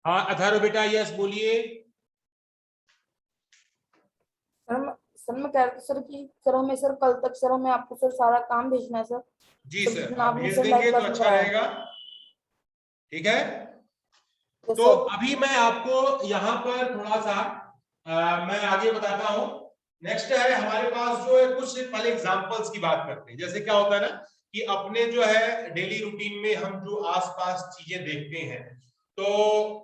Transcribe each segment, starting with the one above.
हाँ अथर्व बेटा, यस बोलिए। सर मैं कह रहा था सर कि सर हमें सर कल तक सर हमें आपको सर सारा काम भेजना है सर। जी सर सर, जितना आप आपने भेज सर लाइव देंगे तो क्लास में अच्छा कराया। रहेगा। ठीक है, यस तो सर। अभी मैं आपको यहाँ पर थोड़ा सा मैं आगे बताता हूँ। नेक्स्ट है हमारे पास जो है, कुछ पहले एग्जांपल्स की बात करते हैं। जैसे क्या होता है ना कि अपने जो है डेली रूटीन में हम जो आसपास चीजें देखते हैं, तो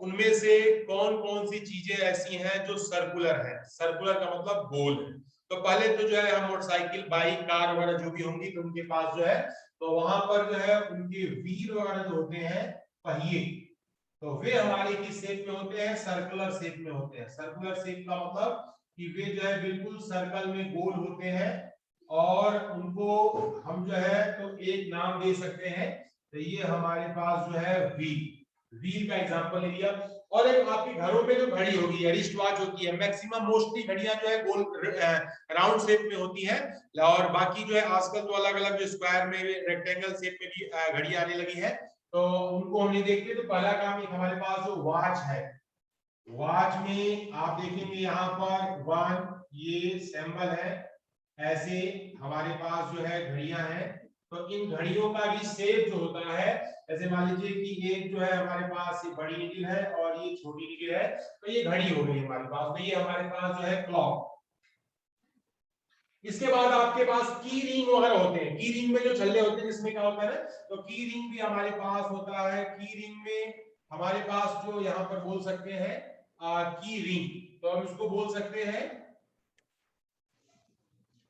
उनमें से कौन कौन सी चीजें ऐसी हैं जो सर्कुलर है। सर्कुलर का मतलब गोल है। तो पहले तो जो है हम मोटरसाइकिल, बाइक, कार वगैरह जो भी होंगी, तो उनके पास जो है, तो वहां पर जो है उनके व्हील वगैरह जो होते हैं, पहिए, तो वे हमारे किस शेप में होते हैं, सर्कुलर शेप में होते हैं। सर्कुलर शेप का मतलब कि वे जो है बिल्कुल सर्कल में गोल होते हैं, और उनको हम जो है तो एक नाम दे सकते हैं। तो ये हमारे पास जो है व्हील, व्हील का एग्जांपल ले लिया। और एक आपके घरों में जो घड़ी होगी, रिस्ट वॉच होती है, मैक्सिमम मोस्टली घड़ियां जो है गोल राउंड शेप में होती है, और बाकी जो है आजकल तो अलग अलग जो स्क्वायर में, रेक्टेंगल शेप में भी घड़ी आने लगी है, तो उनको हम नहीं देखते। तो पहला काम एक हमारे पास जो वॉच है, वॉच में आप देखेंगे यहाँ पर वन, ये सिंबल है। ऐसे हमारे पास जो है घड़ियां हैं, तो इन घड़ियों का भी शेप जो होता है, जैसे मान लीजिए कि एक जो है हमारे पास ये बड़ी निकिल है और ये छोटी निकिल है, तो ये घड़ी हो गई हमारे पास। तो ये हमारे पास जो है क्लॉक। इसके बाद आपके पास की रिंग वगैरह होते हैं। की रिंग में जो छल्ले होते हैं, जिसमें क्या होता है ना, तो की रिंग भी हमारे पास होता है। की रिंग में हमारे पास जो यहाँ पर बोल सकते हैं की रिंग, तो हम इसको बोल सकते हैं,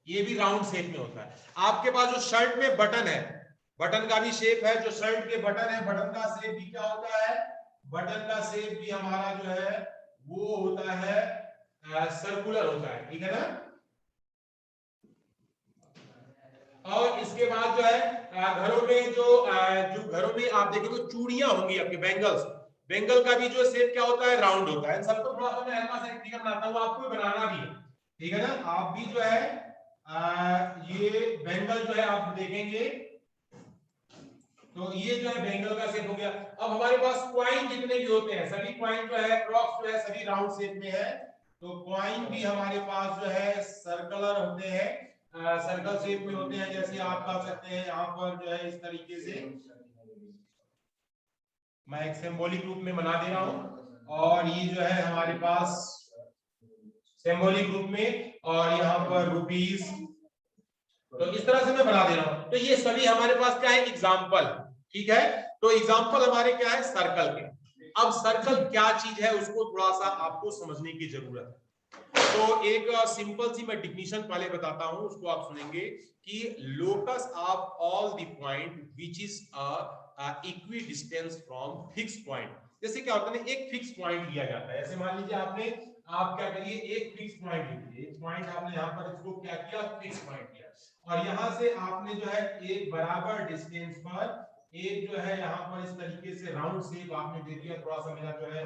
ये भी राउंड शेप में होता है। आपके पास जो शर्ट में बटन है, बटन का भी शेप है। जो शर्ट के बटन है, बटन का शेप भी क्या होता है, बटन का शेप भी हमारा जो है वो होता है सर्कुलर होता है। ठीक है ना। और इसके बाद जो है घरों में जो घरों में आप देखेंगे तो चूड़ियां होंगी आपके, बैंगल्स, बैंगल का भी जो शेप क्या होता है, राउंड होता है। इन सबको थोड़ा सा मैं हल्का सा एक फिगर बनाता हूं, आपको बनाना भी है। ठीक है ना। आप भी जो है ये बैंगल जो है आप देखेंगे, तो ये जो है बैंगल का शेप हो गया। अब हमारे पास कॉइन जितने भी होते हैं, सभी कॉइन जो है, क्रॉक्स जो है, सभी राउंड शेप में है। तो कॉइन भी हमारे पास जो है सर्कुलर होते हैं, सर्कल शेप में होते हैं। जैसे आप कह सकते हैं यहाँ पर जो है इस तरीके से मैं एक सिंबॉलिक रूप में बना दे रहा हूं, और ये जो है हमारे पास सिंबॉलिक रूप में, और यहाँ पर रुपीस, तो इस तरह से मैं बना दे रहा हूं। तो ये सभी हमारे पास क्या है, एग्जाम्पल। ठीक है, तो एग्जाम्पल हमारे क्या है, सर्कल के। अब सर्कल क्या चीज है, उसको थोड़ा सा आपको समझने की जरूरत है। तो एक सिंपल सी मैं डिफिनीशन पहले बताता हूं, उसको आप सुनेंगे कि locus of all the point which is equi distance from fix point. जैसे क्या होता है ना, एक फिक्स पॉइंट लिया जाता है। ऐसे मान लीजिए आपने, आप क्या करिए, एक फिक्स पॉइंट लीजिए, एक पॉइंट आपने यहाँ पर इसको क्या किया, फिक्स पॉइंट किया, और यहां से आपने जो है एक बराबर डिस्टेंस पर एक जो है यहाँ पर इस तरीके से राउंड शेप आपने दे दिया, थोड़ा सा मेरा जो है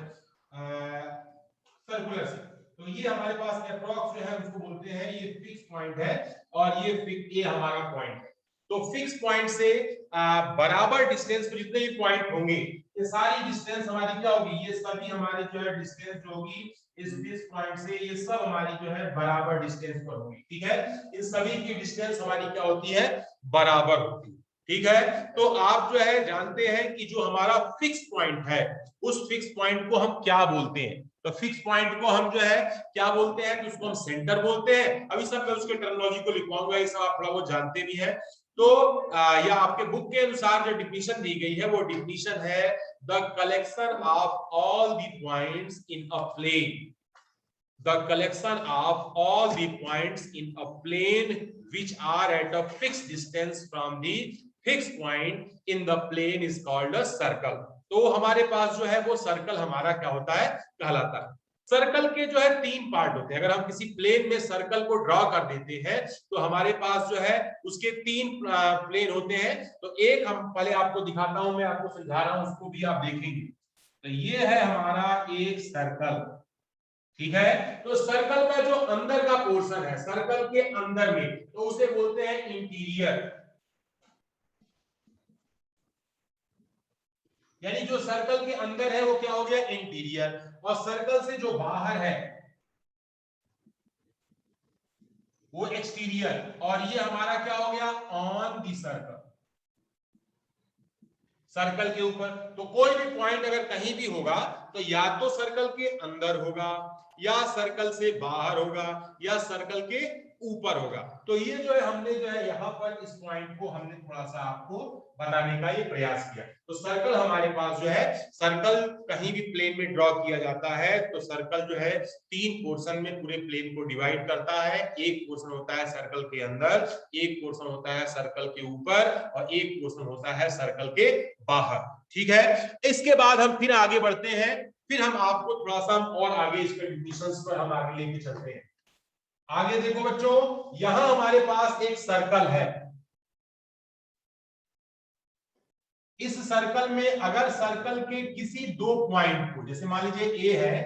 सर्कुलर शेप। तो ये हमारे पास अप्रॉक्स जो है उसको बोलते हैं, ये फिक्स पॉइंट है, और ये हमारा पॉइंट है। तो फिक्स पॉइंट से बराबर डिस्टेंस पे जितने भी पॉइंट होंगे, ये सारी डिस्टेंस हमारी क्या होगी, ये सभी हमारी जो है डिस्टेंस जो होगी इस फिक्स पॉइंट से, ये सब हमारी जो है बराबर डिस्टेंस पर होगी। ठीक है, इन सभी की डिस्टेंस हमारी क्या होती है, बराबर होती है। ठीक है, तो आप जो है जानते हैं कि जो हमारा फिक्स पॉइंट है, उस फिक्स पॉइंट को हम क्या बोलते हैं। तो फिक्स पॉइंट को हम जो है क्या बोलते हैं, तो उसको हम सेंटर बोलते हैं। अभी सब मैं उसके टर्मिनोलॉजी को लिखवाऊंगा, ये सब आप थोड़ा बहुत जानते भी हैं। तो यह आपके बुक के अनुसार जो डिफिनीशन दी गई है, वो डिफिनीशन है the collection of all the points in a plane, the collection of all the points in a plane which are at a fixed distance from the fixed point in the plane is called a circle। तो हमारे पास जो है वो circle हमारा क्या होता है, कहलाता है। सर्कल के जो है तीन पार्ट होते हैं। अगर हम किसी प्लेन में सर्कल को ड्रॉ कर देते हैं, तो हमारे पास जो है उसके तीन प्लेन होते हैं। तो एक हम पहले आपको दिखाता हूं, मैं आपको समझा रहा हूं, उसको भी आप देखेंगे। तो ये है हमारा एक सर्कल। ठीक है, तो सर्कल का जो अंदर का पोर्शन है, सर्कल के अंदर में, तो उसे बोलते हैं इंटीरियर। यानी जो सर्कल के अंदर है वो क्या हो गया, इंटीरियर, और सर्कल से जो बाहर है वो एक्सटीरियर, और ये हमारा क्या हो गया, ऑन दी सर्कल, सर्कल के ऊपर। तो कोई भी पॉइंट अगर कहीं भी होगा तो या तो सर्कल के अंदर होगा, या सर्कल से बाहर होगा, या सर्कल के ऊपर होगा। तो ये जो है हमने जो है यहाँ पर इस पॉइंट को हमने थोड़ा सा आपको बताने का ये प्रयास किया। तो सर्कल हमारे पास जो है, सर्कल कहीं भी प्लेन में ड्रॉ किया जाता है तो सर्कल जो है 3 पोर्शन में पूरे प्लेन को डिवाइड करता है। एक पोर्शन होता है सर्कल के अंदर, एक पोर्शन होता है सर्कल के ऊपर, और एक पोर्शन होता है सर्कल के बाहर। ठीक है, इसके बाद हम फिर आगे बढ़ते हैं, फिर हम आपको थोड़ा सा और आगे इसके डिफिनेशंस पर हम आगे लेके चलते हैं। आगे देखो बच्चों, यहां हमारे पास एक सर्कल है। इस सर्कल में अगर सर्कल के किसी दो पॉइंट को, जैसे मान लीजिए ए है,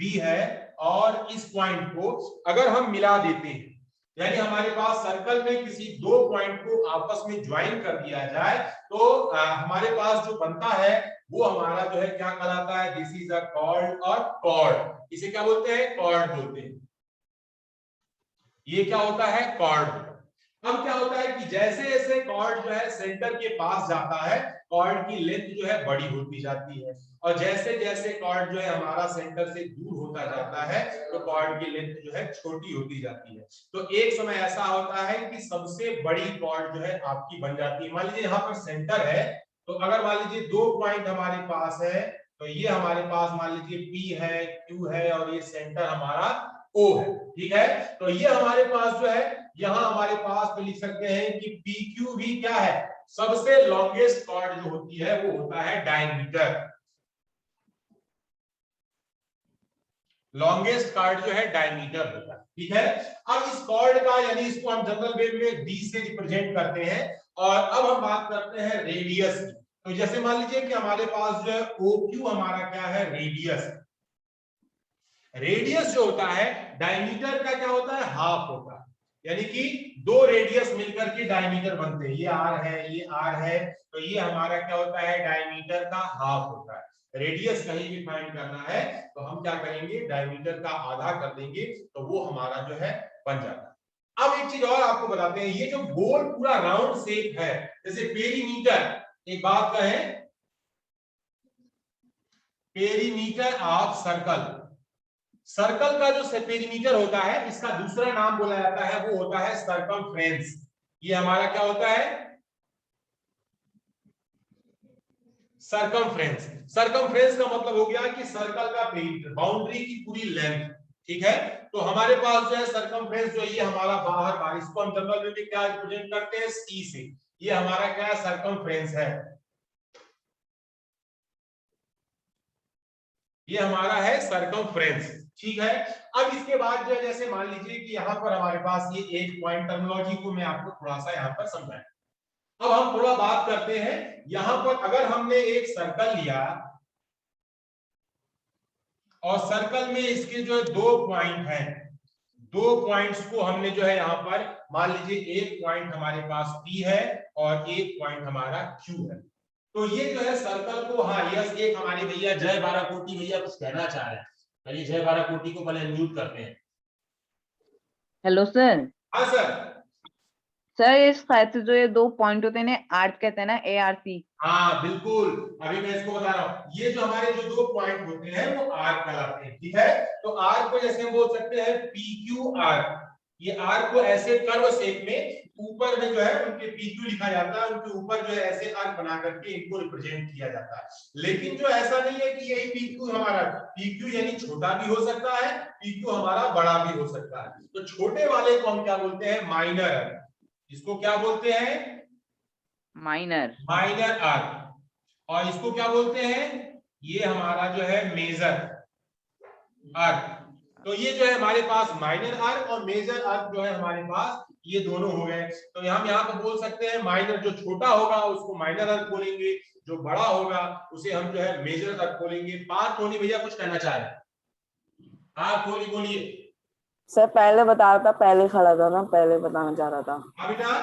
बी है, और इस पॉइंट को अगर हम मिला देते हैं, यानी हमारे पास सर्कल में किसी दो पॉइंट को आपस में ज्वाइन कर दिया जाए, तो हमारे पास जो बनता है वो हमारा जो है क्या कहलाता है, दिस इज अ कॉर्ड और कॉर्ड। इसे क्या बोलते हैं, कॉर्ड बोलते हैं। ये क्या होता है, कॉर्ड। अब क्या होता है कि जैसे जैसे कॉर्ड जो है सेंटर के पास जाता है, कॉर्ड की लेंथ जो है बड़ी होती जाती है, और जैसे जैसे कॉर्ड जो है हमारा सेंटर से दूर होता जाता है तो कॉर्ड की लेंथ जो है छोटी होती जाती है। तो एक समय ऐसा होता है कि सबसे बड़ी कॉर्ड जो है आपकी बन जाती है। मान लीजिए यहाँ पर सेंटर है, तो अगर मान लीजिए दो पॉइंट हमारे पास है, तो ये हमारे पास मान लीजिए P है, Q है, और ये सेंटर हमारा O है। ठीक है, तो ये हमारे पास जो है, यहां हमारे पास तो लिख सकते हैं कि PQ भी क्या है, सबसे लॉन्गेस्ट कॉर्ड जो होती है वो होता है डायमीटर। लॉन्गेस्ट कॉर्ड जो है डायमीटर होता है। ठीक है, अब इस कॉर्ड का, यानी इसको हम जनरल वे में D से रिप्रेजेंट करते हैं। और अब हम बात करते हैं रेडियस की। तो जैसे मान लीजिए कि हमारे पास जो है OQ हमारा क्या है, रेडियस। रेडियस जो होता है डायमीटर का क्या होता है, हाफ होता है। यानी कि दो रेडियस मिलकर के डायमीटर बनते हैं, ये आर है, ये आर है, तो ये हमारा क्या होता है, डायमीटर का हाफ होता है। रेडियस कहीं भी फाइंड करना है तो हम क्या करेंगे, डायमीटर का आधा कर देंगे, तो वो हमारा जो है बन जाता है। अब एक चीज और आपको बताते हैं, ये जो गोल पूरा राउंड शेप है, जैसे पेरीमीटर, एक बात कहें, पेरीमीटर ऑफ सर्कल, सर्कल का जो पेरीमीटर होता है इसका दूसरा नाम बोला जाता है, वो होता है सर्कमफ्रेंस। ये हमारा क्या होता है, सर्कमफ्रेंस। सर्कमफ्रेंस का मतलब हो गया कि सर्कल का पेरीमीटर, बाउंड्री की पूरी लेंथ। ठीक है, तो हमारे पास जो है सर्कमफ्रेंस जो ये हमारा बाहर बाहर, इसको हम जनरल में क्या रिप्रेजेंट करते हैं, सी से। ये हमारा क्या है, सर्कमफ्रेंस है, ये हमारा है सर्कमफ्रेंस। ठीक है, अब इसके बाद जो है, जैसे मान लीजिए कि यहाँ पर हमारे पास ये एक पॉइंट, टर्मिनोलॉजी को मैं आपको थोड़ा सा यहाँ पर समझाऊं। अब हम थोड़ा बात करते हैं, यहां पर अगर हमने एक सर्कल लिया और सर्कल में इसके जो है दो पॉइंट हैं, दो पॉइंट्स को हमने जो है यहाँ पर, मान लीजिए एक पॉइंट हमारे पास P है और एक पॉइंट हमारा Q है। तो ये जो है सर्कल को, हाँ यस, एक हमारे भैया जय बारा कोटि भैया कुछ कहना चाह रहे हैं, चलिए जय बारा कोटि को पहले अनम्यूट करते हैं। Hello sir. हाँ सर। सर इस साइड से जो ये दो पॉइंट होते हैं ना, आर्ट कहते हैं ना, ARC। हाँ बिल्कुल, अभी मैं इसको बता रहा हूँ, ये जो हमारे जो दो पॉइंट होते हैं वो आर्क कहलाते हैं। ठीक है, तो आर्क को जैसे हम बोल सकते हैं PQ आर्क। ये आर्क को ऐसे कर्व शेप में ऊपर में जो है उनके PQ लिखा जाता है, उनके ऊपर जो है ऐसे आर्क बना करके इनको रिप्रेजेंट किया जाता है। लेकिन जो ऐसा नहीं है कि यही PQ हमारा, PQ यानी छोटा भी हो सकता है, PQ हमारा बड़ा भी हो सकता है। तो छोटे वाले को हम क्या बोलते हैं, माइनर। इसको क्या बोलते हैं, माइनर। Minor arc. और इसको क्या बोलते हैं, ये हमारा जो है मेजर आर्क। तो ये जो है हमारे पास माइनर आर्क और मेजर आर्क जो है हमारे पास, ये दोनों हो गए। तो हम यहाँ पर बोल सकते हैं माइनर, जो छोटा होगा उसको माइनर आर्क बोलेंगे, जो बड़ा होगा उसे हम जो है मेजर आर्क बोलेंगे। पार्थ कोहली भैया कुछ कहना चाह रहे हैं, हाँ कोहली बोलिए। सर पहले बता रहा था, पहले खड़ा था ना, पहले बताना चाह रहा था, हाँ बेटा,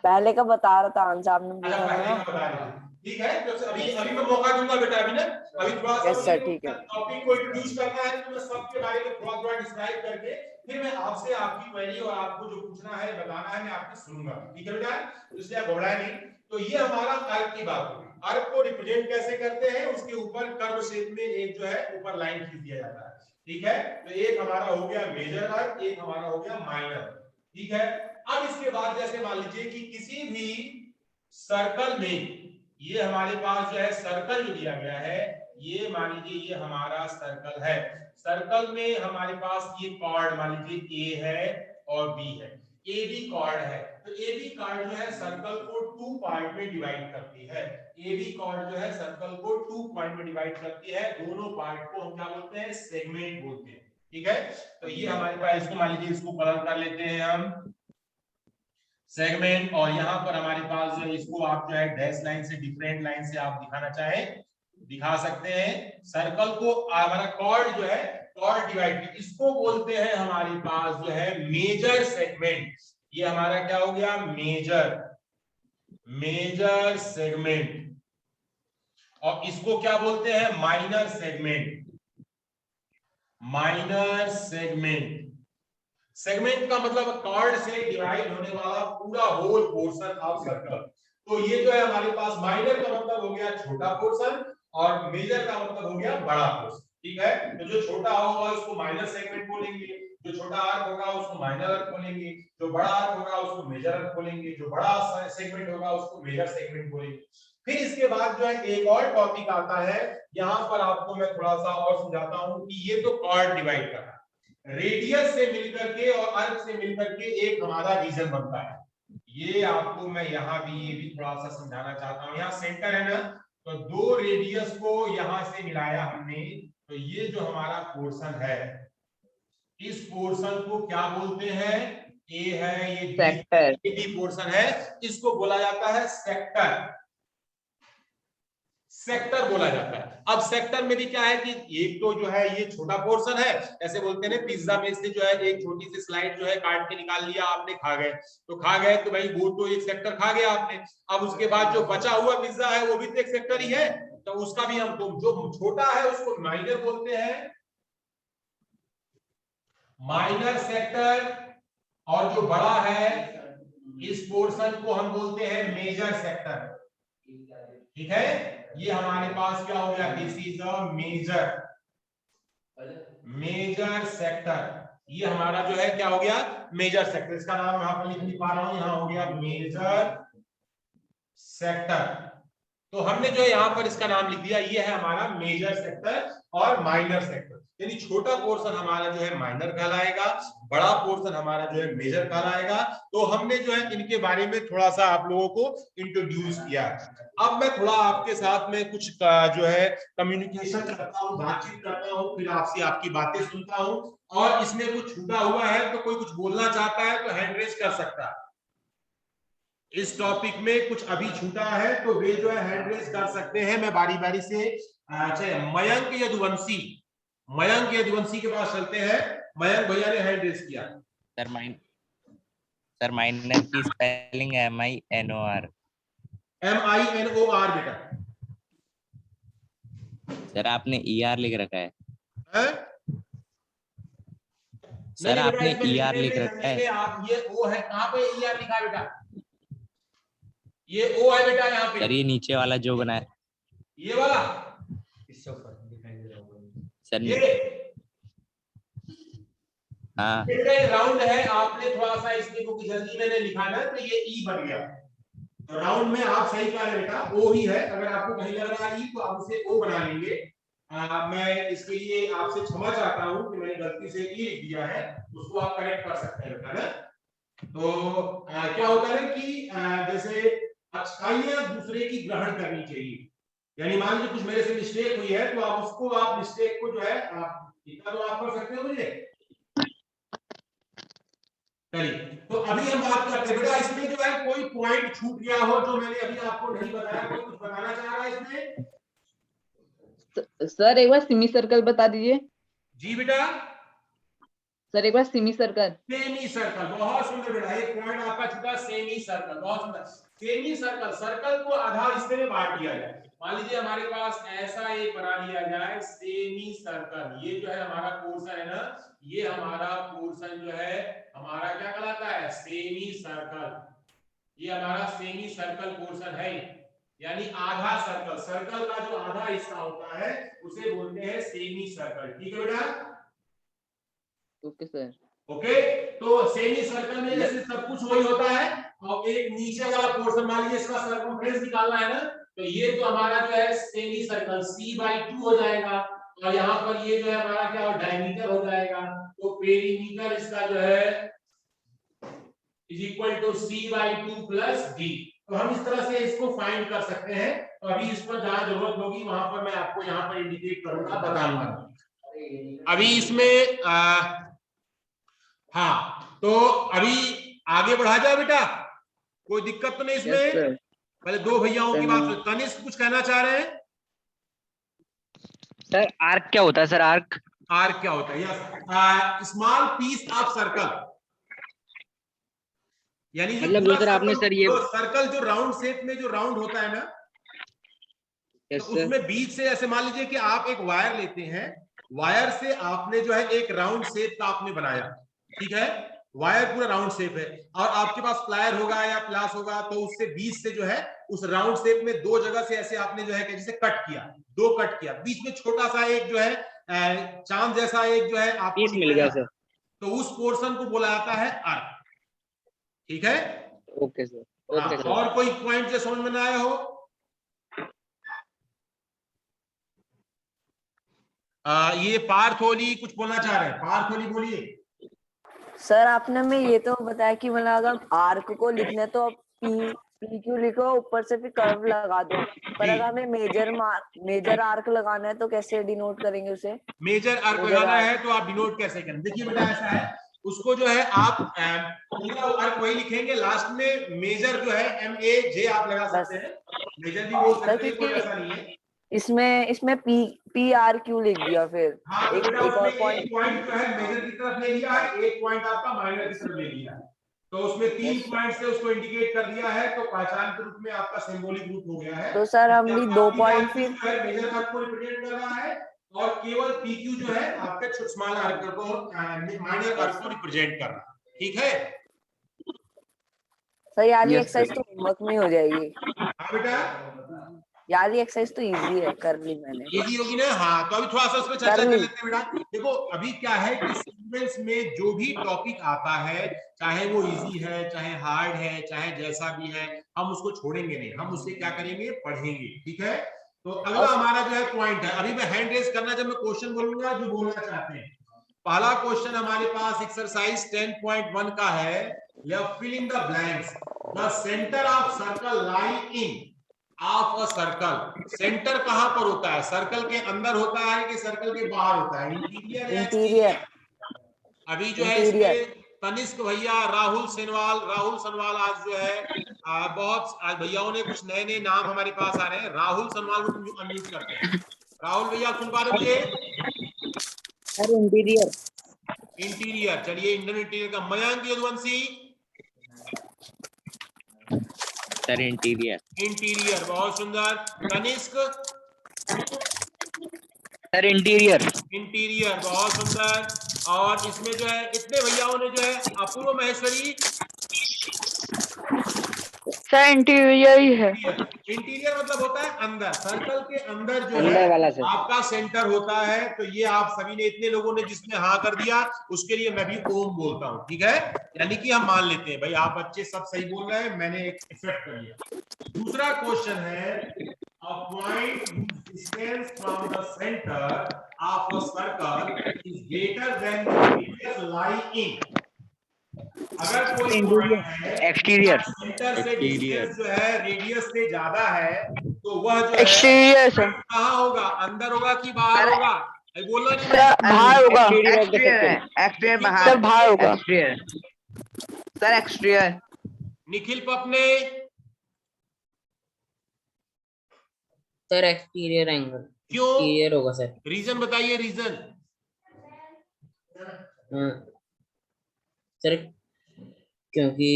पहले का बता रहा था, आंसर आपने अच्छा पूछा था पहले ना। का बता रहे थे। ठीक है, तो अभी मैं मौका दूंगा बेटा, अभी ना अभी थोड़ा सा यस सर, ठीक है। टॉपिक को इंट्रोड्यूस करना है, तो मैं सबके बारे में थोड़ा थोड़ा डिस्क्राइब करके फिर मैं आपसे आपकी क्वेरी और आपको जो पूछना है बताना है मैं आपकी सुनूंगा। ठीक है बेटा, तो इसलिए आप घबराए नहीं। तो ये हमारा अर्क की बात होगी। अर्क को रिप्रेजेंट कैसे करते हैं, उसके ऊपर कर्व शेप में एक जो है ऊपर लाइन खींच दिया जाता है। ठीक है, तो एक हमारा हो गया मेजर अर्क, एक हमारा हो गया माइनर। ठीक है, अब इसके बाद जैसे मान लीजिए कि किसी भी सर्कल में, ये हमारे पास जो है सर्कल जो दिया गया है, ये मान लीजिए ये हमारा सर्कल है। सर्कल में हमारे पास ये कॉर्ड मान लीजिए ए है और बी है, ए बी कॉर्ड है। तो ए बी कॉर्ड जो है सर्कल को 2 पार्ट में डिवाइड करती है। ए बी कॉर्ड जो है सर्कल को 2 पॉइंट में डिवाइड करती है। दोनों पार्ट को हम क्या बोलते हैं, सेगमेंट बोलते हैं। ठीक है, तो ये हमारे पास, इसको मान लीजिए इसको कलर कर लेते हैं हम सेगमेंट, और यहाँ पर हमारे पास जो है इसको आप जो है डैश लाइन से, डिफरेंट लाइन से आप दिखाना चाहे दिखा सकते हैं। सर्कल को हमारा कॉर्ड जो है कॉर्ड डिवाइड, इसको बोलते हैं हमारे पास जो है मेजर सेगमेंट। ये हमारा क्या हो गया, मेजर सेगमेंट। और इसको क्या बोलते हैं, माइनर सेगमेंट। सेगमेंट का मतलब कॉर्ड से डिवाइड होने वाला पूरा होल पोर्शन ऑफ सर्कल। तो ये जो है हमारे पास माइनर का मतलब हो गया छोटा पोर्शन, और मेजर का मतलब हो गया बड़ा पोर्शन। ठीक है, तो जो छोटा होगा उसको माइनर सेगमेंट बोलेंगे, जो छोटा आर्क होगा उसको माइनर आर्क बोलेंगे, जो बड़ा आर्क होगा उसको मेजर आर्क बोलेंगे, जो बड़ा सेगमेंट होगा उसको मेजर सेगमेंट बोलेंगे। फिर इसके बाद जो है एक और टॉपिक आता है, यहाँ पर आपको मैं थोड़ा सा और समझाता हूं कि ये तो कॉर्ड डिवाइड कर रहा है, रेडियस से मिलकर के और आर्क से मिलकर के एक हमारा रीजन बनता है। ये आपको मैं यहाँ भी ये भी थोड़ा सा समझाना चाहता हूँ। यहाँ सेंटर है ना, तो दो रेडियस को यहां से मिलाया हमने, तो ये जो हमारा पोर्शन है, इस पोर्शन को क्या बोलते हैं, ए है, ये सेक्टर, बी पोर्शन है, इसको बोला जाता है सेक्टर बोला जाता है। अब सेक्टर में भी क्या है कि एक तो जो है ये छोटा पोर्शन है, ऐसे बोलते हैं ना पिज्जा में से जो है एक छोटी सी स्लाइड जो है काट के निकाल लिया आपने, खा गए तो भाई वो तो एक सेक्टर खा गया आपने। अब उसके बाद जो बचा हुआ पिज्जा है वो भी तो एक सेक्टर ही है, तो उसका भी हम, तो जो छोटा है उसको माइनर बोलते हैं, माइनर सेक्टर, और जो बड़ा है इस पोर्शन को हम बोलते हैं मेजर सेक्टर। ठीक है, ये हमारे पास क्या हो गया, this is a major sector. ये हमारा जो है क्या हो गया, मेजर सेक्टर। इसका नाम यहां पर लिख नहीं पा रहा हूं, यहां हो गया मेजर सेक्टर। तो हमने जो है यहां पर इसका नाम लिख दिया, ये है हमारा मेजर सेक्टर और माइनर सेक्टर। यानी छोटा पोर्शन हमारा जो है माइनर कहलाएगा, बड़ा पोर्शन हमारा जो है मेजर कहलाएगा। तो हमने जो है इनके बारे में थोड़ा सा आप लोगों को इंट्रोड्यूस किया। अब मैं थोड़ा आपके साथ में कुछ जो है कम्युनिकेशन करता हूँ, बातचीत करता हूँ, फिर आपसे आपकी बातें सुनता हूँ, और इसमें कुछ छूटा हुआ है तो कोई कुछ बोलना चाहता है तो हैंड रेज कर सकता है। इस टॉपिक में कुछ अभी छूटा है तो वे जो है हैंड रेज कर सकते हैं। मैं बारी बारी से, अच्छा मयंक यदुवंशी के पास चलते हैं। मयंक भैया ने हैंड रेज किया। सर माइनर की स्पेलिंग MINOR। MINOR बेटा। सर आपने ER लिख रखा है। सर नहीं आपने बेटा, ER लिख रखा है। आप ये O है, कहाँ पे ER लिखा है बेटा, ये O है बेटा यहाँ पे। सर ये नीचे वाला जो बना है, ये वाला, इससे ऊपर दिखाई दे रहा होगा सर ये हाँ राउंड है, आपने थोड़ा सा इसकी बुक जल्दी मैंने लिखा ना तो ये ई बन गया। तो राउंड में आप सही कह रहे बेटा, ओ ही है। अगर आपको कहीं लग रहा है ई तो आप उसे ओ बना लेंगे। मैं इसके लिए आपसे क्षमा चाहता हूं कि मैंने गलती से ई लिख दिया है, उसको आप करेक्ट कर सकते हैं बेटा ना। तो क्या होता है कि जैसे अच्छाइयां दूसरे की ग्रहण करनी चाहिए, यानी मान लीजिए कुछ मेरे से मिस्टेक हुई है तो आप उसको, आप मिस्टेक को जो है आप इतना तो आप कर सकते हो मुझे। चलिए, तो अभी हम बात करते हैं बेटा, इसमें जो है कोई पॉइंट छूट गया हो जो मैंने अभी आपको नहीं बताया, कोई कुछ बताना चाह रहा है इसमें? सर एक बार सेमी सर्कल बता दीजिए। जी बेटा, सर एक बार सेमी सर्कल। सेमी सर्कल, बहुत सुंदर बेटा, एक पॉइंट आपका छूटा, सेमी सर्कल, बहुत सुंदर। सेमी सर्कल, सर्कल को आधा हिस्से में बांट दिया जाए। मान लीजिए हमारे पास ऐसा एक बना लिया जाए सेमी सर्कल, ये जो है हमारा पोर्शन है ना, ये हमारा पोर्शन जो है हमारा क्या कहलाता है, सेमी सर्कल। ये हमारा सेमी सर्कल पोर्शन है, यानी आधा सर्कल, सर्कल का जो आधा हिस्सा होता है उसे बोलते हैं सेमी सर्कल। ठीक है बेटा? Okay sir. ओके, तो सेमी सर्कल में जैसे सब कुछ वही होता है, और एक नीचे वाला पोर्शन, मान लीजिए इसका सर्कमफ्रेंस निकालना है ना, तो ये तो हमारा जो है सेमी सर्कल c/2 हो जाएगा, और यहाँ पर ये जो है हमारा क्या हो, डायमीटर हो जाएगा। तो पेरीमीटर इसका जो है is equal to c/2 plus d। तो हम इस तरह से इसको फाइंड कर सकते हैं। तो अभी इस पर जहां जरूरत होगी वहां पर मैं आपको यहाँ पर इंडिकेट करूंगा, बताऊंगा। अभी इसमें हाँ, तो अभी आगे बढ़ा जाए बेटा, कोई दिक्कत तो नहीं इसमें? Yes, sir. पहले दो भैयाओं की बात सुन। तनिष्क कुछ कहना चाह रहे हैं? सर आर्क क्या होता है सर? आर्क आर्क क्या होता है? Yes, small piece of circle, यानी जो मतलब पूरा सर आपने सर्कल, सर ये सर्कल जो राउंड शेप में जो राउंड होता है ना, यस तो सर उसमें बीच से ऐसे मान लीजिए कि आप एक वायर लेते हैं, वायर से आपने जो है एक राउंड शेप का आपने बनाया, ठीक है, वायर पूरा राउंड शेप है, और आपके पास प्लायर होगा या प्लास होगा, तो उससे बीच से जो है उस राउंड शेप में दो जगह से ऐसे आपने जो है जैसे कट किया, दो कट किया, बीच में छोटा सा एक जो है चांद जैसा एक जो है आपको पीस मिल गया सर। तो उस पोर्शन को बोला जाता है आर्क। ठीक है? Okay sir, okay sir. और कोई पॉइंट जो समझ में ना आया हो? ये पार्थोली कुछ बोलना चाह रहे हैं, पार्थोली बोलिए। सर आपने हमें ये तो बताया कि मतलब अगर आर्क को लिखना है तो पी क्यू लिखो, ऊपर से फिर कर्व लगा दो, पर अगर हमें मेजर आर्क लगाना है तो कैसे डिनोट करेंगे उसे? मेजर आर्क लगाना है तो आप डिनोट कैसे करें? देखिए बेटा ऐसा है, उसको जो है आप पूरा आर्क वही लिखेंगे, लास्ट में मेजर जो है MAJ आप लगा सकते हैं, मेजर भी बोल सकते हैं, कोई ऐसा नहीं है। इसमें PRQ लिख दिया, फिर हाँ, तो एक बेटा और उसमें पॉइंट। एक पॉइंट जो है मेजर की तरफ ले लिया है, एक पॉइंट आपका माइनर की तरफ ले लिया है, तो उसमें 3 पॉइंट से उसको इंडिकेट कर दिया है, तो पहचान के रूप में आपका सिंबॉलिक रूप हो गया है। तो सर हम भी 2 पॉइंट फिर फिर मेजर आर्क को रिप्रेजेंट कर रहा है, और केवल PQ जो है आपके स्मॉल आर्क को, माइनर आर्क को रिप्रेजेंट कर रहा है। ठीक है सर? यार ये Yes, एक्सरसाइज तो होमवर्क में हो जाएगी। हाँ बेटा, यार ये एक्सरसाइज तो इजी है, कर ली मैंने। इजी होगी ना? हाँ, तो अभी थोड़ा सा उस पर चर्चा कर लेते हैं बेटा। देखो अभी क्या है कि सीक्वेंस में जो भी टॉपिक आता है, चाहे वो इजी है, चाहे हार्ड है, चाहे जैसा भी है, हम उसको छोड़ेंगे नहीं, हम उससे क्या करेंगे, पढ़ेंगे। ठीक है? तो अगला हमारा जो है पॉइंट है, अभी मैं हैंड रेज करना, जब मैं क्वेश्चन बोलूंगा जो बोलना चाहते हैं। पहला क्वेश्चन हमारे पास एक्सरसाइज 10.1 का है, fill in the blanks. The centre of circle lie in of a circle. Centre कहां पर होता है? सर्कल के अंदर होता है कि सर्कल के बाहर होता है? इंटीरियर या इंटीरियर। अभी जो है इसमें तनिष्क भैया, राहुल सनवाल आज जो है बहुत आज भैयाओं ने कुछ नए नए नाम हमारे पास आ रहे हैं। राहुल सनवाल को अनम्यूट करते हैं। राहुल भैया सुन पा रहे मुझे? Sir interior. इंटीरियर, चलिए इंडियन इंटीरियर का। Mayank Yaduvanshi? Sir interior. Interior, बहुत सुंदर। तनिष्क? Sir interior. इंटीरियर, बहुत सुंदर। और इसमें जो है इतने भैयाओं ने जो है, अपूर्व महेश्वरी? सर इंटीरियर ही है। इंटीरियर मतलब होता है अंदर, सर्कल के अंदर जो अंदर है वाला सर। आपका सेंटर होता है। तो ये आप सभी ने, इतने लोगों ने जिसने हाँ कर दिया, उसके लिए मैं भी ओम बोलता हूँ। ठीक है? यानी कि हम मान लेते हैं भाई आप बच्चे सब सही बोल रहे हैं, मैंने एक एक्सेप्ट कर लिया। दूसरा क्वेश्चन है, a point whose distance from the center of a circle is greater than the radius lie in। अगर कोई पॉइंट है एक्सटीरियर। सेंटर से डिस्टेंस जो है रेडियस से ज्यादा है, तो वह जो है एक्सटीरियर सर। कहाँ होगा? अंदर होगा कि बाहर होगा? बोलना नहीं। सर बाहर होगा। एक्सटीरियर बाहर। सर बाहर होगा। Sir exterior. निखिल पपने? Sir exterior angle. क्यों? एक्सटीरियर होगा सर। रीजन बताइए, रीजन। सर क्योंकि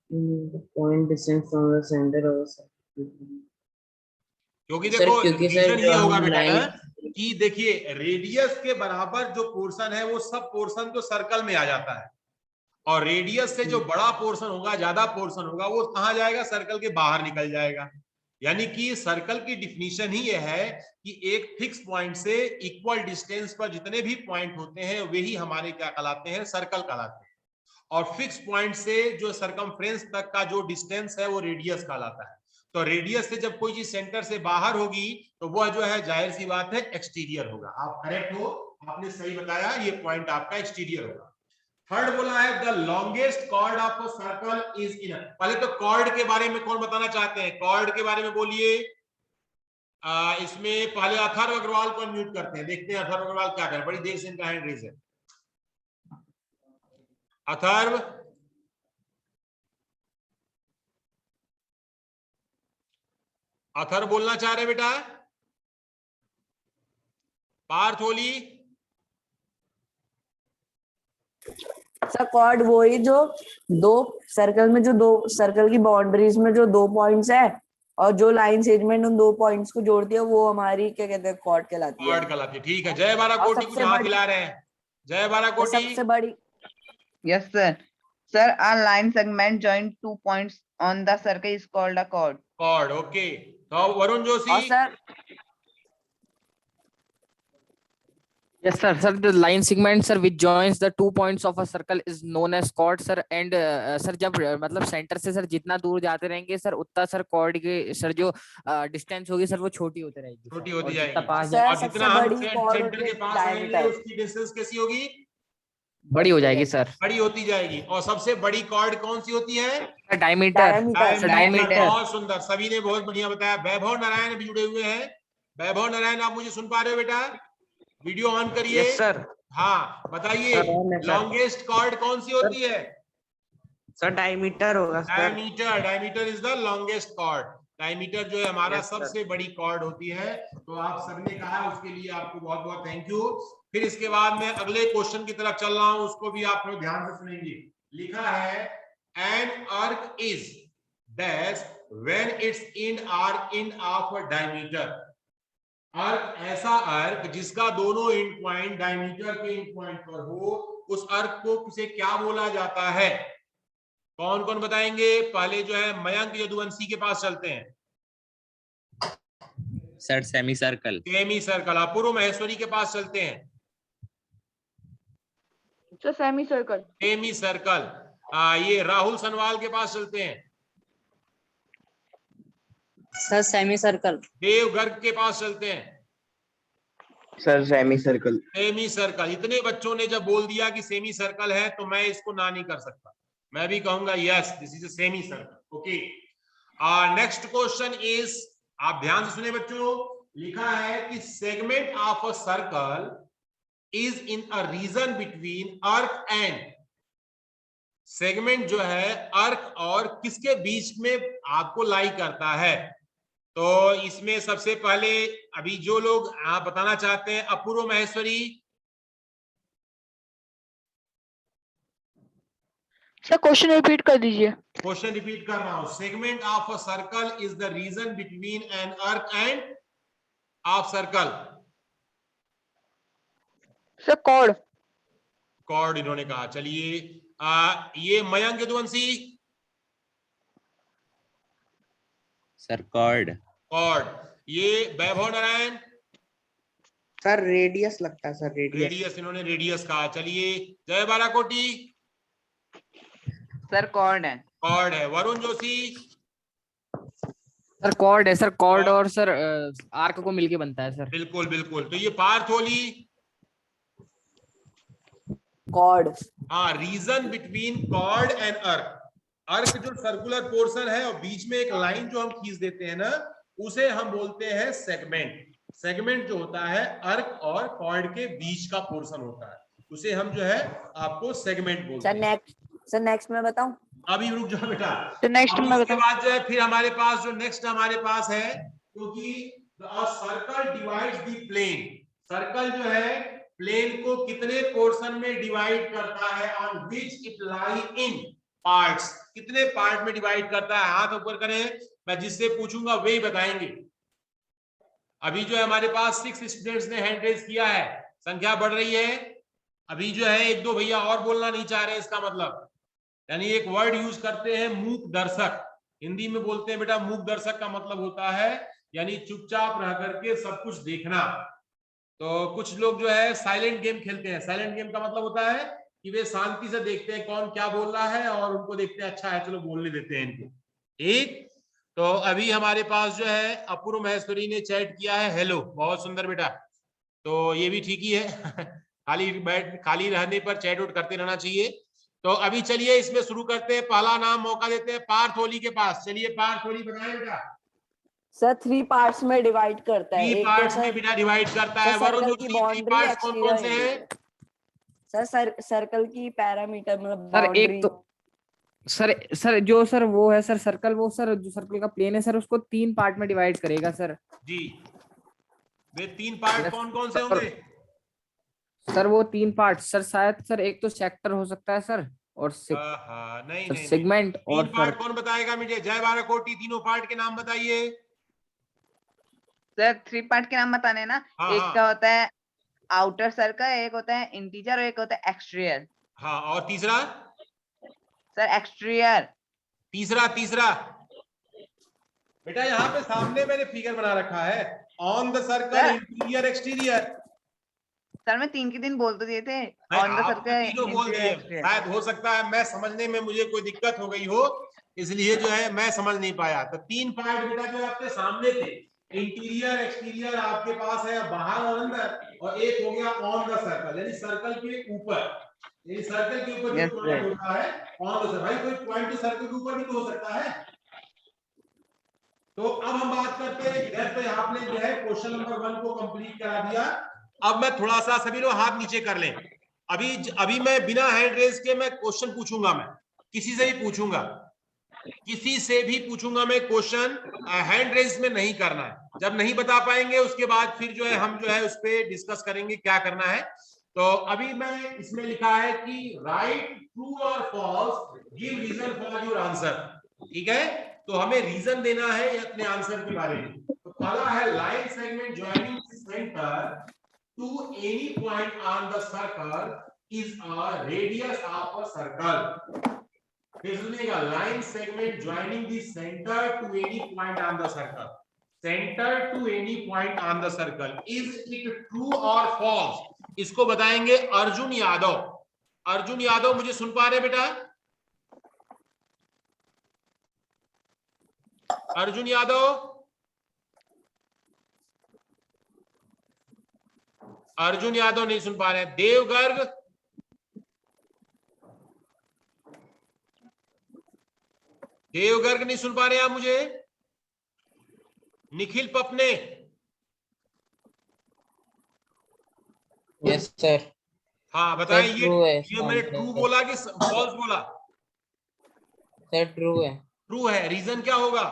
point distance from the centre of क्योंकि सर, देखो क्योंकि सर रीजन जो ये होगा हम बेटा ना लाइन कि देखिए रेडियस के बराबर जो पोर्शन है वो सब पोर्शन तो सर्कल में आ जाता है, और रेडियस से जो बड़ा पोर्शन होगा, ज्यादा पोर्शन होगा, वो कहाँ जाएगा? सर्कल के बाहर निकल जाएगा। यानी कि सर्कल की डिफिनीशन ही यह है कि एक फिक्स पॉइंट से इक्वल डिस्टेंस पर जितने भी पॉइंट होते हैं वही हमारे क्या कहलाते हैं? सर्कल कहलाते हैं। और फिक्स पॉइंट से जो सरकमफ्रेंस तक का जो डिस्टेंस है वो रेडियस कहलाता है। तो रेडियस से जब कोई चीज सेंटर से बाहर होगी तो वह जो है जाहिर सी बात है एक्सटीरियर होगा। आप करेक्ट हो, आपने सही बताया, ये पॉइंट आपका एक्सटीरियर होगा। थर्ड बोला है the longest chord of a circle is in. पहले तो कॉर्ड के बारे में कौन बताना चाहते हैं? कॉर्ड के बारे में बोलिए। इसमें पहले अथर्व अग्रवाल को अनम्यूट करते हैं, देखते हैं अथर्व अग्रवाल क्या करें। बड़ी देर से इनका हैंड रेज है। अथर्व, अथर्व बोलना चाह रहे बेटा? पार्थ होली। सर कॉर्ड वही जो दो सर्कल में, जो दो सर्कल की बाउंड्रीज में जो 2 पॉइंट्स है और जो लाइन सेगमेंट उन 2 पॉइंट्स को जोड़ती है वो हमारी क्या कहते हैं? कॉर्ड कहलाती है। कॉर्ड कहलाती है। ठीक है, जय बारा और कोटी कुछ सबसे हाथ बड़ी, हिला रहे हैं। जय बारा कोटी। सबसे बड़ी, Yes, sir. Sir, a line segment join 2 points on the circle is called a chord. Chord, okay. तो वरुण और Joshi. Sir Yes, sir. Sir, the line segment, sir, which joins the 2 points of a circle is known as chord, sir. And sir, जब मतलब centre से sir जितना दूर जाते रहेंगे sir उतना सर chord के सर जो डिस्टेंस होगी सर वो छोटी होती रहेगी छोटी sir. होती और जितना जाएगी। पास सर और सबसे जितना हम बड़ी कॉर्ड सेंटर होती के है पास रहेंगे डायमीटर, उसकी डिस्टेंस कैसी होगी? बड़ी हो जाएगी सर. बड़ी होती जाएगी। और सबसे बड़ी कॉर्ड कौन सी होती है? डायमीटर. डायमीटर। डायमीटर। बहुत सुंदर, सभी ने बहुत बढ़िया बताया। वैभव नारायण भी जुड़े हुए हैं। वैभव नारायण, आप मुझे सुन पा रहे हो बेटा? वीडियो ऑन करिए। Yes sir. हाँ बताइए, लॉन्गेस्ट कॉर्ड कौन सी होती है? सर डायमीटर होगा sir. Diameter. Diameter is the longest chord. Diameter जो है हमारा Yes, sir. सबसे बड़ी कॉर्ड होती है। तो आप सबने कहा, उसके लिए आपको बहुत बहुत थैंक यू। फिर इसके बाद मैं अगले क्वेश्चन की तरफ चल रहा हूं, उसको भी आप लोग ध्यान से सुनेंगे। लिखा है an arc is dash when its end are end of a diameter. Arc, ऐसा अर्क जिसका दोनों एंड पॉइंट डायमीटर के एंड पॉइंट पर हो, उस अर्क को किसे क्या बोला जाता है? कौन कौन बताएंगे? पहले जो है मयंक यदुवंशी के पास चलते हैं। Sir semicircle. Semicircle. Apoorv Maheshwari के पास चलते हैं। So semicircle. Semicircle. ये राहुल सनवाल के पास चलते हैं। Sir semicircle. Dev Garg के पास चलते हैं। Sir semicircle. Semicircle. इतने बच्चों ने जब बोल दिया कि सेमी सर्कल है तो मैं इसको ना नहीं कर सकता, मैं भी कहूंगा yes this is a semi circle. Okay, next question is, आप ध्यान से सुने बच्चों। लिखा है कि segment of a circle is in a region between अर्क एंड। सेगमेंट जो है अर्क और किसके बीच में आपको लाई करता है? तो इसमें सबसे पहले अभी जो लोग आप बताना चाहते हैं, Apoorv Maheshwari. Sir question repeat कर दीजिए। क्वेश्चन रिपीट कर रहा हूं। Segment of a circle is the region between an arc and of circle. Sir chord. Chord इन्होंने कहा। चलिए, ये Mayank Yaduvanshi. Sir chord. Chord. ये वैभव नारायण। सर रेडियस लगता है सर, रेडियस। रेडियस, इन्होंने रेडियस कहा। चलिए, जय बाराकोटी। सर कॉर्ड है। कॉर्ड है। वरुण जोशी। सर कॉर्ड है सर. कॉर्ड और सर आर्क को मिलके बनता है सर. बिल्कुल बिल्कुल। तो ये पार्थ होली। कॉर्ड। हाँ, रीजन बिटवीन कॉर्ड एंड अर्क। अर्क जो सर्कुलर पोर्शन है और बीच में एक लाइन जो हम खींच देते हैं ना, उसे हम बोलते हैं सेगमेंट। सेगमेंट जो होता है अर्क और कॉर्ड के बीच का पोर्शन होता है, उसे हम जो है आपको सेगमेंट बोलते हैं। सर नेक्स्ट मैं बताऊं? अभी रुक जाओ बेटा। तो नेक्स्ट में उसके बाद जो है फिर हमारे पास जो नेक्स्ट हमारे पास है, क्योंकि circle divides the plane. Circle जो है प्लेन को कितने पोर्शन में डिवाइड करता है, on which it lie in parts, कितने पार्ट में डिवाइड करता है, हाथ ऊपर करें, मैं जिससे पूछूंगा वही बताएंगे। अभी जो है हमारे पास 6 स्टूडेंट्स ने हैंड रेज किया है, संख्या बढ़ रही है। अभी जो है 1-2 भैया और बोलना नहीं चाह रहे, इसका मतलब यानी एक वर्ड यूज करते हैं मूक दर्शक, हिंदी में बोलते हैं बेटा मूक दर्शक का मतलब होता है यानी चुपचाप रह करके सब कुछ देखना। तो कुछ लोग जो है साइलेंट गेम खेलते हैं, साइलेंट गेम का मतलब होता है कि वे शांति से देखते हैं कौन क्या बोल रहा है और उनको देखते हैं अच्छा है चलो बोलने देते हैं इनको, ठीक। तो अभी हमारे पास जो है अपूर्व महेश्वरी ने चैट किया है हेलो, बहुत सुंदर बेटा, तो ये भी ठीक ही है खाली रहने पर चैट आउट करते रहना चाहिए। तो अभी चलिए इसमें शुरू करते हैं, पहला नाम मौका देते हैं पार्थ ओली के पास। चलिए पार्थ ओली बताएं बेटा। सर 3 पार्ट्स में डिवाइड करता है। 3 एक तो पार्ट्स में सर बिना डिवाइड करता है। वरुण सर्कल जोशी की 3 बाउंड्री पार्ट्स कौन कौन से हैं? सर सर्कल की पैरामीटर मतलब सर एक बाउंड्री। तो सर जो सर वो है सर सर्कल, वो सर जो सर्कल का प्लेन है सर उसको 3 पार्ट में डिवाइड करेगा सर जी। वे 3 पार्ट कौन कौन से होंगे? सर वो 3 पार्ट सर शायद सर एक तो सेक्टर हो सकता है सर और नहीं नहीं सेगमेंट और 3 पार्ट कौन बताएगा मुझे? जय बाराकोटी, तीनों पार्ट के नाम बताइए। सर 3 पार्ट के नाम बताने हैं ना। हाँ, एक हाँ। का होता है आउटर सर्कल, एक होता है इंटीजर और एक होता है एक्सटीरियर। हाँ, और तीसरा? Sir exterior. तीसरा बेटा यहाँ पे सामने मैंने फिगर बना रखा है, on the circle, interior, exterior. Sir मैं 3 के दिन बोल तो दिए थे, नहीं, ऑन द आपने सर्कल तीनों बोल दिए, शायद हो सकता है मैं समझने में मुझे कोई दिक्कत हो गई हो, इसलिए जो है मैं समझ नहीं पाया। तो 3 पार्ट बेटा जो आपके सामने थे, इंटीरियर एक्सटीरियर आपके पास है बाहर और अंदर, और एक हो गया ऑन द सर्कल यानी सर्कल के ऊपर, यानी सर्कल के ऊपर जो पॉइंट होता है ऑन द सर्कल। भाई कोई पॉइंट तो सर्कल के ऊपर भी तो हो सकता है। तो अब हम बात करते हैं, इधर पे आपने जो है क्वेश्चन नंबर 1 को कंप्लीट करा दिया। अब मैं थोड़ा सा, सभी लोग हाथ नीचे कर लें। अभी मैं बिना हैंड रेज के मैं क्वेश्चन पूछूंगा, मैं किसी से भी पूछूंगा, मैं क्वेश्चन, हैंड रेज में नहीं करना है। जब नहीं बता पाएंगे उसके बाद फिर जो है हम जो है उस पर डिस्कस करेंगे क्या करना है। तो अभी मैं इसमें लिखा है कि राइट ट्रू और false, give reason for your answer, ठीक है। तो हमें रीजन देना है अपने आंसर के बारे में। तो पहला है line segment joining centre to any point on the circle is a radius of a circle. फिर सुनिएगा, line segment joining the center to any point on the circle. Center to any point on the circle. Is it true or false? इसको बताएंगे अर्जुन यादव। अर्जुन यादव मुझे सुन पा रहे बेटा? अर्जुन यादव, अर्जुन यादव नहीं सुन पा रहे हैं। देवगर्ग, देवगर्ग नहीं सुन पा रहे हैं आप मुझे? Nikhil पपने, yes sir. हाँ बताएं। ये मैंने ट्रू सर बोला कि फॉल्स बोला? ट्रू है। ट्रू है। रीजन क्या होगा?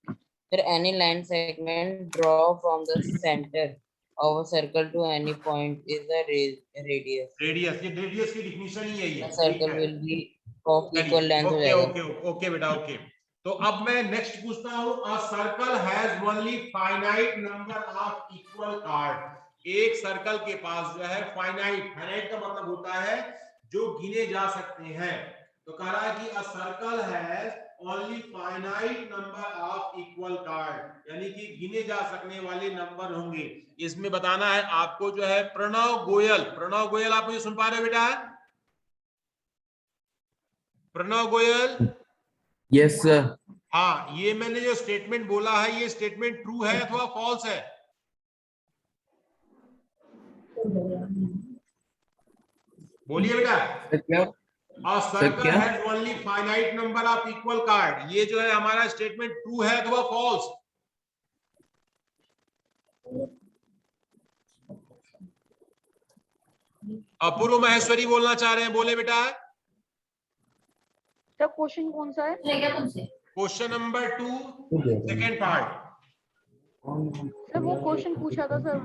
Sir any line segment draw from the centre of a circle to any point is a radius. Radius, ये रेडियस की डिफिनेशन ही यही है। The circle will be of equal length हो ओके जाएगा। ओके ओके बेटा, okay. तो अब मैं नेक्स्ट पूछता हूं, a circle has only finite number of equal card. एक सर्कल के पास जो है फाइनाइट, फाइनाइट का मतलब होता है जो गिने जा सकते हैं। तो कह रहा है कि a circle has only finite number of equal card, यानी कि गिने जा सकने वाले नंबर होंगे। इसमें बताना है आपको जो है प्रणव गोयल। प्रणव गोयल आप मुझे सुन पा रहे हो बेटा? Pranav Goyal, yes sir. हाँ, ये मैंने जो स्टेटमेंट बोला है ये स्टेटमेंट ट्रू है अथवा फॉल्स है? बोलिए बेटा। क्या? A circle has only finite number of equal card, ये जो है हमारा स्टेटमेंट ट्रू है अथवा फॉल्स? अपूर्व महेश्वरी बोलना चाह रहे हैं, बोले बेटा। सर क्वेश्चन कौन सा है? Question number 2 second part. Sir वो क्वेश्चन पूछा था सर,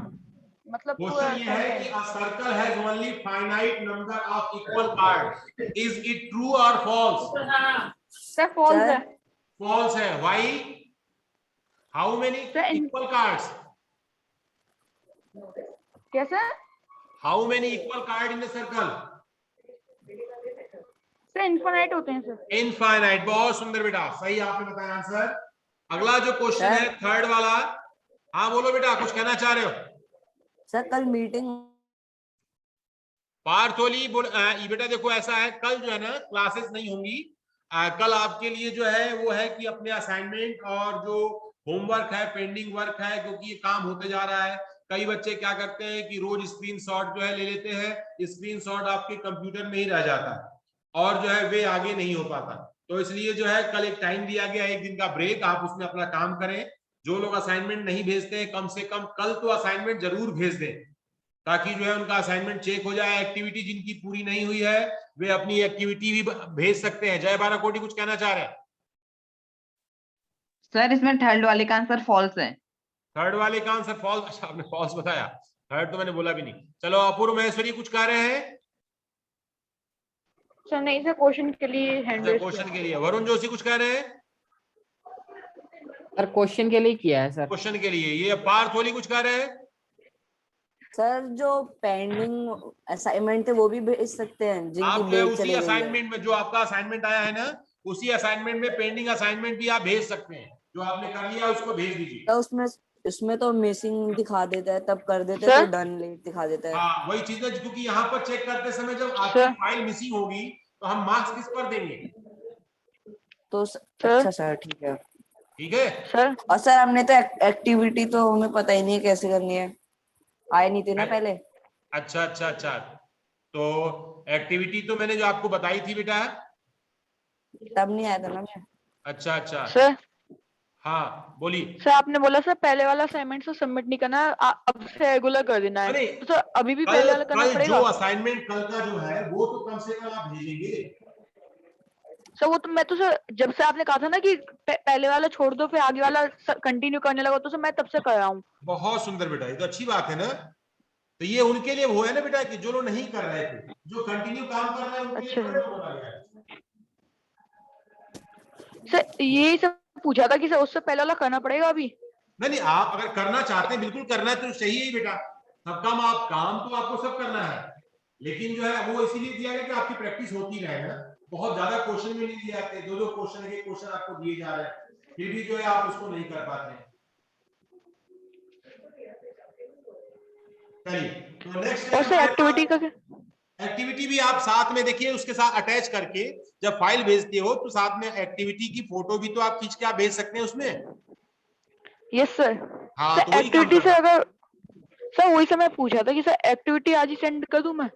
मतलब क्वेश्चन ये है कि a circle has only finite number of equal cards. Is it true or false? Sir false sir है False है. Why? How many Sir, equal cards? कैसे How many equal cards in a circle? Sir infinite होते हैं sir Infinite. बहुत सुंदर बेटा, सही आपने बताया आंसर। अगला जो क्वेश्चन Sir. है थर्ड वाला, हाँ बोलो बेटा, कुछ कहना चाह रहे हो? सर कल मीटिंग पार्थोली ये बेटा देखो ऐसा है, कल जो है ना क्लासेस नहीं होंगी। कल आपके लिए जो है वो है कि अपने असाइनमेंट और जो होमवर्क है, पेंडिंग वर्क है, क्योंकि ये काम होते जा रहा है। कई बच्चे क्या करते हैं कि रोज स्क्रीनशॉट जो है ले लेते हैं, स्क्रीनशॉट आपके कंप्यूटर में ही रह जाता है और जो है वे आगे नहीं हो पाता। तो इसलिए जो है कल एक टाइम दिया गया, एक दिन का ब्रेक, आप उसमें अपना काम करें। जो लोग असाइनमेंट नहीं भेजते हैं, कम से कम कल तो असाइनमेंट जरूर भेज दें, ताकि जो है उनका असाइनमेंट चेक हो जाए। एक्टिविटी जिनकी पूरी नहीं हुई है वे अपनी एक्टिविटी भी भेज सकते हैं। जय बारा कोटी कुछ कहना चाह रहे हैं? सर इसमें थर्ड वाले का आंसर फॉल्स है। थर्ड वाले का आंसर फॉल्स? अच्छा, आपने फॉल्स बताया, थर्ड तो मैंने बोला भी नहीं। चलो अपूर्व महेश्वरी कुछ कह रहे हैं? सर नहीं सर क्वेश्चन के लिए हैंड रेज क्वेश्चन के लिए। वरुण जोशी कुछ कह रहे हैं? सर क्वेश्चन के लिए किया है सर। क्वेश्चन के लिए। ये पार्थोली कुछ कह रहे हैं? सर जो पेंडिंग असाइनमेंट थे वो भी भेज सकते हैं जिनकी आप जो है डेट उसी चली गई है। असाइनमेंट में, जो आपका असाइनमेंट आया है ना, उसी असाइनमेंट में पेंडिंग असाइनमेंट भी आप भेज सकते हैं। जो आपने कर लिया उसको भेज दीजिए। तो उसमें तो मिसिंग दिखा देता है, तब कर देते Sir? तो डन लेट दिखा देता है। हाँ वही चीज है, क्योंकि यहाँ पर चेक करते समय जब आपकी फाइल मिसिंग होगी तो हम मार्क्स किस पर देंगे? तो अच्छा सर ठीक है। ठीक है सर और सर हमने तो एक्टिविटी तो हमें पता ही नहीं है कैसे करनी है, आए नहीं थे ना पहले। अच्छा अच्छा अच्छा, तो एक्टिविटी तो मैंने जो आपको बताई थी बेटा। तब नहीं आया था ना मैं। अच्छा अच्छा सर हाँ बोलिए। सर आपने बोला सर पहले वाला असाइनमेंट से सबमिट नहीं करना, अब से रेगुलर कर देना है। अरे, तो सर अभी भी पहले वाला करना कल पड़ेगा? जो असाइनमेंट कल का जो है वो तो कम से कम आप भेजेंगे। सर वो तो मैं तो सर जब से आपने कहा था ना कि पहले वाला छोड़ दो फिर आगे वाला कंटिन्यू करने लगा, तो सर मैं तब से कर रहा हूँ। बहुत सुंदर बेटा, ये तो अच्छी बात है ना। तो ये उनके लिए वो है ना बेटा कि जो लोग नहीं कर रहे थे, जो कंटिन्यू काम कर रहे हैं उनके लिए अच्छा। थोड़ा बोला गया है। सर यही सब पूछा था कि सर उससे पहले वाला करना पड़ेगा अभी? नहीं, आप अगर करना चाहते हैं, बिल्कुल करना है तो चाहिए ही बेटा। सबका काम तो आपको सब करना है, लेकिन जो है वो इसीलिए दिया गया कि आपकी प्रैक्टिस होती रहे ना। बहुत ज्यादा क्वेश्चन भी नहीं दिए जाते, दो क्वेश्चन के क्वेश्चन आपको दिए जा रहे हैं, फिर भी जो है आप उसको नहीं कर पाते हैं। चलिए तो नेक्स्ट और सर एक्टिविटी का क्या? एक्टिविटी भी आप साथ में देखिए, उसके साथ अटैच करके जब फाइल भेजते हो तो साथ में एक्टिविटी की फोटो भी तो आप खींच के आप भेज सकते हैं उसमें। Yes sir. हाँ सर तो वही काम एक्टिविटी से करना। अगर सर वही से मैं पूछा था कि सर एक्टिविटी आज ही सेंड कर दूं मैं?